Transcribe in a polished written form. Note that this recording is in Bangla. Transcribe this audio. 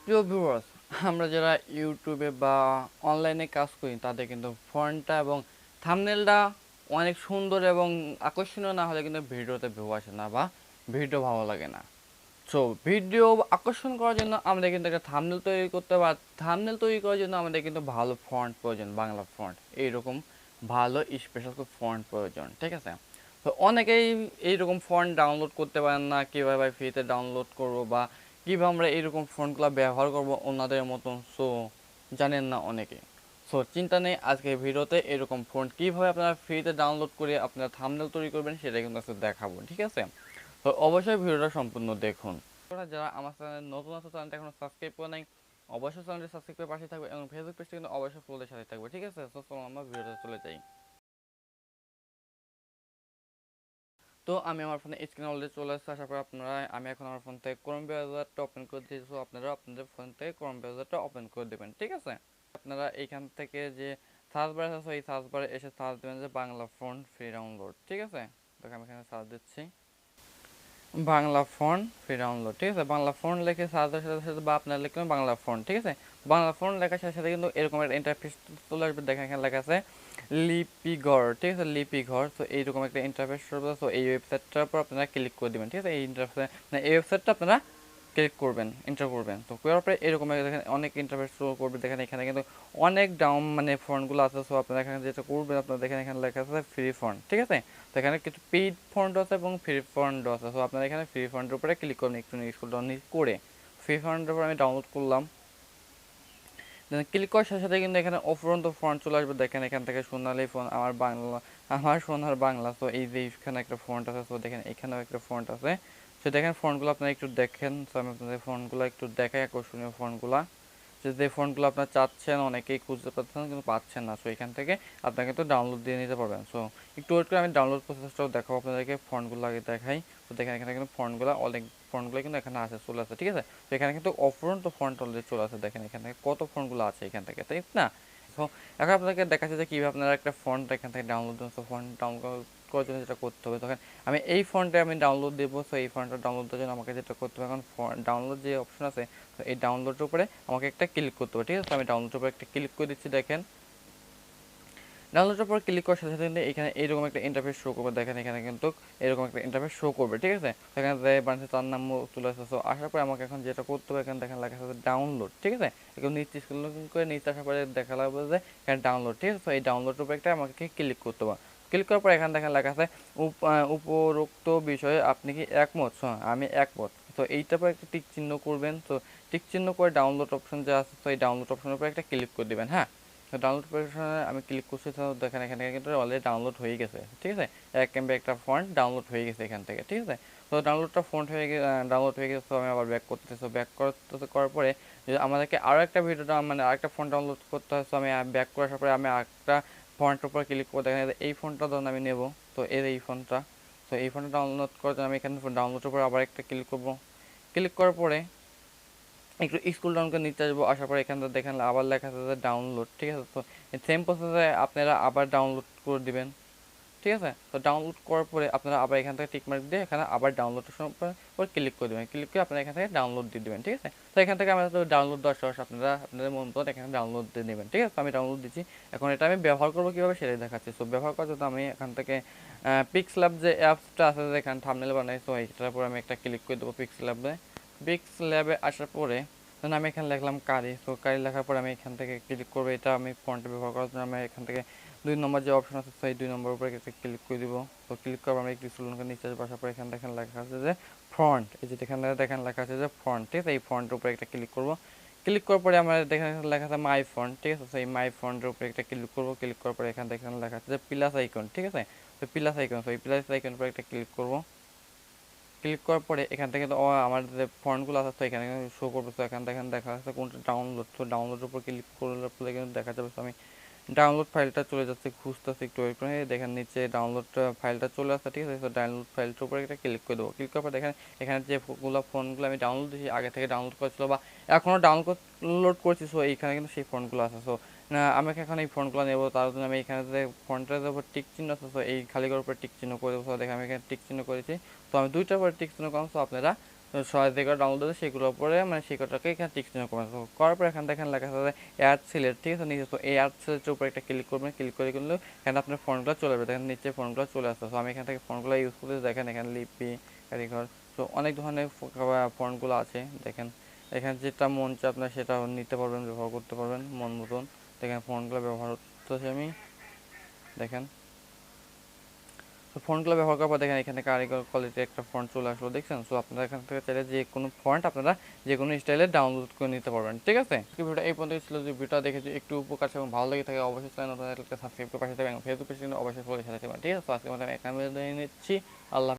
প্রিয় ভিউয়ার্স, আমরা যারা ইউটিউবে বা অনলাইনে কাজ করি তাদের কিন্তু ফন্টটা এবং থাম্বনেলটা অনেক সুন্দর এবং আকর্ষণীয় না হলে কিন্তু ভিডিওতে ভিউ আসে না বা ভিডিও ভালো লাগে না। সো ভিডিও আকর্ষণ করার জন্য আমাদের কিন্তু একটা থাম্বনেল তৈরি করতে হবে, আর থাম্বনেল তৈরি করার জন্য আমাদের কিন্তু ভালো ফন্ট প্রয়োজন, বাংলা ফন্ট এইরকম ভালো স্পেশাল ফন্ট প্রয়োজন, ঠিক আছে? তো অনেকেই এইরকম ফন্ট ডাউনলোড করতে পারেন না, কীভাবে ফ্রিতে ডাউনলোড করবো বা কীভাবে আমরা এইরকম ফন্টগুলো ব্যবহার করব ওনাদের মতন, সো জানেন না অনেকে। সো চিন্তা নেই, আজকে ভিডিওতে এরকম ফন্ট কীভাবে আপনারা ফ্রিতে ডাউনলোড করে আপনারা থাম্বনেল তৈরি করবেন সেটা কিন্তু আজকে দেখাবো, ঠিক আছে? তো অবশ্যই ভিডিওটা সম্পূর্ণ দেখুন। যারা আমার চ্যানেল নতুন আছে, চ্যানেলটা এখনো সাবস্ক্রাইব করে নাই, অবশ্যই চ্যানেলটি সাবস্ক্রাইব করে পাশে থাকবে এবং ফেসবুক পেজটা কিন্তু অবশ্যই ফলোদের সাথে থাকবে, ঠিক আছে? তো চলো আমরা ভিডিওতে চলে যাই। তো আমি আমার ফোনে স্ক্রিন অলরেডি চলে আসছে, আশা করি আপনারা, আমি এখন আমার ফোন থেকে ক্রোম ব্রাউজারটা ওপেন করে দিয়েছি, সো আপনারা আপনাদের ফোন থেকে ক্রোম ব্রাউজারটা ওপেন করে দেবেন, ঠিক আছে? আপনারা এইখান থেকে যে সার্চ বার আছে এই সার্চ বারে এসে সার্চ দেবেন যে বাংলা ফন্ট ফ্রি ডাউনলোড, ঠিক আছে? দেখো আমি এখানে সার্চ দিচ্ছি বাংলা ফন্ট ফ্রি ডাউনলোড, ঠিক আছে? বাংলা ফন্ট লিখে সার্চের সাথে সাথে বা আপনার লিখবেন বাংলা ফন্ট, ঠিক আছে? বাংলা ফন্ট লেখার সাথে সাথে কিন্তু এরকম একটা ইন্টারফেস চলে আসবে, দেখেন এখানে লেখা আছে লিপিঘর, ঠিক আছে? লিপিঘর। তো এইরকম একটা ইন্টারফেস হবে, তো এই ওয়েবসাইটটার উপর আপনারা ক্লিক করে দেবেন, ঠিক আছে? এই ইন্টারফেস মানে এই ওয়েবসাইটটা আপনারা ক্লিক করবেন, এন্টার করবেন। তো করার পরে এরকম দেখেন অনেক ইন্টারফেস শো করবে, দেখেন এখানে কিন্তু অনেক ডাউন মানে ফন্টগুলো আছে। সো আপনারা এখানে যেটা করবেন, আপনারা দেখেন এখানে লেখা আছে ফ্রি ফন্ট, ঠিক আছে? তো এখানে কিছু পেইড ফন্ট আছে এবং ফ্রি ফন্ট আছে। সো আপনারা এখানে ফ্রি ফন্টের উপরে ক্লিক করবেন, একটু স্ক্রল ডাউন করে ফ্রি ফন্টের উপর আমি ডাউনলোড করলাম। ক্লিক করার সাথে সাথে কিন্তু এখানে অফুরন্ত ফন্ট চলে আসবে, দেখেন এখান থেকে সোনালি ফোন আমার বাংলা, আমার সোনার বাংলা। তো এই যে এখানে একটা ফন্ট আছে, তো দেখেন এখানেও একটা ফন্ট আছে। তো দেখেন ফন্টগুলো আপনারা একটু দেখেন। তো আমি আপনাদের ফন্টগুলো একটু দেখাই, আকর্ষণীয় ফন্টগুলো যে ফন্টগুলো আপনারা চাচ্ছেন, অনেকেই খুঁজতে পাচ্ছেন কিন্তু পাচ্ছেন না। সো এখান থেকে আপনারা কিন্তু ডাউনলোড দিয়ে নিতে পারবেন। সো একটু ওয়েট করে আমি ডাউনলোড প্রসেসটাও দেখাবো আপনাদেরকে, ফন্টগুলো আগে দেখাই। তো দেখেন এখানে কিন্তু ফন্টগুলো অনেক ফন্টগুলো কিন্তু এখানে আছে, চলে আসে, ঠিক আছে? তো এখানে কিন্তু অফুরন্ত ফন্ট অলরেডি চলে আসে, দেখেন এখান থেকে কত ফন্টগুলো আছে এখান থেকে, তাই না? সো এখন আপনাদেরকে দেখাচ্ছে যে কীভাবে আপনারা একটা ফন্ট এখান থেকে ডাউনলোড দেবেন। সো ফন্ট ডাউনলোড করার জন্য যেটা করতে হবে, তখন আমি এই ফন্টে আমি ডাউনলোড দেবো। সো এই ফন্টটা ডাউনলোড দেওয়ার জন্য আমাকে যেটা করতে হবে, এখন ডাউনলোড যে অপশন আছে, তো এই ডাউনলোডের উপরে আমাকে একটা ক্লিক করতে হবে, ঠিক আছে? তো আমি ডাউনলোডের উপরে একটা ক্লিক করে দিচ্ছি। দেখেন ডাউনলোডের পর ক্লিক করার সাথে সাথে এখানে এইরকম একটা ইন্টারফেস শো করবে, দেখেন এখানে কিন্তু এরকম একটা ইন্টারফেস শো করবে, ঠিক আছে? এখানে বানিয়েছে তার নাম চলে আসছে। সো আসার পরে আমাকে এখন যেটা করতে হবে, এখানে দেখেন লেখা আছে ডাউনলোড, ঠিক আছে? এখন নিচে স্ক্রল করে নিচে আসার পরে দেখা লাগবে যে এখানে ডাউনলোড, ঠিক আছে? তো এই ডাউনলোডের উপরে একটা আমাকে ক্লিক করতে হবে। ক্লিক করার পর এখানে দেখেন লেখা আছে উপরোক্ত বিষয়ে আপনি কি একমত? আমি একমত। তো এইটার পর একটা টিক চিহ্ন করবেন। তো টিক চিহ্ন করে ডাউনলোড অপশন যে আছে, তো এই ডাউনলোড অপশনের উপরে একটা ক্লিক করে দেবেন, হ্যাঁ? তো ডাউনলোড অপশনে আমি ক্লিক করছি, তো দেখেন এখানে কিন্তু অলরেডি ডাউনলোড হয়ে গেছে, ঠিক আছে? এক এমবি একটা ফন্ট ডাউনলোড হয়ে গেছে এখান থেকে, ঠিক আছে? তো ডাউনলোডটা ফন্ট হয়ে ডাউনলোড হয়ে গেছে। তো আমি আবার ব্যাক করতেছি। ব্যাক করার পরে যদি আমাদেরকে আরও একটা ভিডিও মানে আরেকটা ফন্ট ডাউনলোড করতে হয়, তো আমি ব্যাক করে আসার পরে আমি আরেকটা ফন্টের উপর ক্লিক করে দেখেন এই ফন্টটা ধরুন আমি নেব। তো এই ফন্টটা, তো এই ফন্টটা ডাউনলোড করার জন্য আমি এখানে ডাউনলোডের উপর আবার একটা ক্লিক করব। ক্লিক করার পরে একটু স্কুল ডাউন করে নিতে আসবো, আসার পর এখান থেকে দেখেন আবার লেখা আছে যে ডাউনলোড, ঠিক আছে? তো সেম প্রসেসে আপনারা আবার ডাউনলোড করে দিবেন, ঠিক আছে? তো ডাউনলোড করার পরে আপনারা আবার এখান থেকে টিকমার্ক দিয়ে এখানে আবার ডাউনলোড উপর ক্লিক করে দেবেন, ক্লিক করে আপনারা এখান থেকে ডাউনলোড দিয়ে দেবেন, ঠিক আছে? তো এখান থেকে আমাদের ডাউনলোড দেওয়ার সহজ, আপনারা আপনাদের মন মতো এখানে ডাউনলোড দিয়ে নেবেন, ঠিক আছে? তো আমি ডাউনলোড দিচ্ছি। এখন এটা আমি ব্যবহার করবো কীভাবে সেটাই দেখাচ্ছি। সো ব্যবহার করার জন্য আমি এখান থেকে পিক্সল্যাব যে অ্যাপসটা আছে, যেখানে থাম্বনেল বানাই, তো এইটার উপর আমি একটা ক্লিক করে দেবো পিক্সল্যাবে আসার পরে ধরুন আমি এখানে লিখলাম কারি। তো কারি লেখার পরে আমি এখান থেকে ক্লিক করবো, এটা আমি ফন্টে ব্যবহার করার জন্য আমি এখান থেকে 2 নম্বর যে অপশন আছে, সেই 2 নম্বর উপরে একটা ক্লিক করে দিব। তো ক্লিক করার আমরা একটু স্ক্রল করে নিচে আসার পরে এখানে দেখেন লেখা আছে যে ফন্ট, এই যে এখানে দেখেন লেখা আছে যে ফন্ট, ঠিক আছে? এই ফন্টের উপরে একটা ক্লিক করব। ক্লিক করার পরে আমরা দেখেন লেখা আছে মাই ফন্ট, ঠিক আছে? সেই মাই ফন্টের উপরে একটা ক্লিক করব। ক্লিক করার পরে এখানে দেখেন লেখা আছে যে প্লাস আইকন, ঠিক আছে? তো প্লাস আইকন, তো এই প্লাস আইকনের উপরে একটা ক্লিক করব। ক্লিক করার পরে এখান থেকে তো আমার যে ফন্টগুলো আছে, তো এখানে শো করবে। তো এখানে দেখেন দেখা যাচ্ছে কোনটা ডাউনলোড, তো ডাউনলোডের উপর ক্লিক করলে পরে কিন্তু দেখা যাবে। তো আমি ডাউনলোড ফাইলটা চলে যাচ্ছে, খুঁজতেছি, একটু ওয়েট করে। দেখেন নিচে ডাউনলোড ফাইলটা চলে আসছে, ঠিক আছে? তো ডাউনলোড ফাইলটার উপরে একটা ক্লিক করে দেবো। ক্লিক করার পর দেখেন এখানে যেগুলো ফোনগুলো আমি ডাউনলোড দিয়েছি, আগে থেকে ডাউনলোড করেছিল বা এখনও ডাউনলোড করছি, সো এইখানে কিন্তু সেই ফোনগুলো আছে। সো আমাকে এখন এই ফোনগুলো নেবো, তার জন্য আমি এখানে যে ফোনটার উপর টিক চিহ্ন আছে, তো এই খালি ঘরের উপর টিক চিহ্ন করে দেবো। তো দেখেন আমি এখানে টিক চিহ্ন করেছি। তো আমি দুইটার পরে টিক চিহ্ন করলাম। তো আপনারা সহায়তা থেকে ডাউনলোড আছে সেগুলোর উপরে মানে সেই কটাকে এখানে টিক চিহ্ন করবেন। তো করার পর এখানে দেখেন লেখা আছে অ্যাড সিলেক্ট, ঠিক আছে নিচে। তো এই অ্যাড সিলেক্টের উপরে একটা ক্লিক করবেন, ক্লিক করে কিন্তু এখানে আপনার ফন্টগুলো চলে যাবে, দেখেন নিচে ফন্টগুলো চলে আসছে। তো আমি এখান থেকে ফন্টগুলো ইউজ করতে দেখেন এখানে লিপি, কারিগর, তো অনেক ধরনের ফন্টগুলো আছে। দেখেন এখানে যেটা মন চায় আপনার সেটা নিতে পারবেন, ব্যবহার করতে পারবেন মন মতন। দেখেন ফন্টগুলো ব্যবহার করতেছি আমি, দেখেন। তো ফন্টগুলো ব্যবহার করার পর দেখেন এখানে কারিগর কোয়ালিটির একটা ফন্ট চলে আসলো, দেখছেন। সো আপনারা এখান থেকে চাইলে যে কোনো ফন্ট আপনারা যে কোনো স্টাইলে ডাউনলোড করে নিতে পারবেন, ঠিক আছে। ভিডিওটা এই পর্যন্ত ছিল। যদি ভিডিওটা দেখে যদি একটু উপকার এবং ভালো লেগে থাকে অবশ্যই চ্যানেল সাবস্ক্রাইব করে পাশে থাকবেন, ফেসবুক পেজে অবশ্যই ফলো সাথে থাকবেন, ঠিক আছে। তো আজকে আমাদের এখানে নিচ্ছি, আল্লাহ।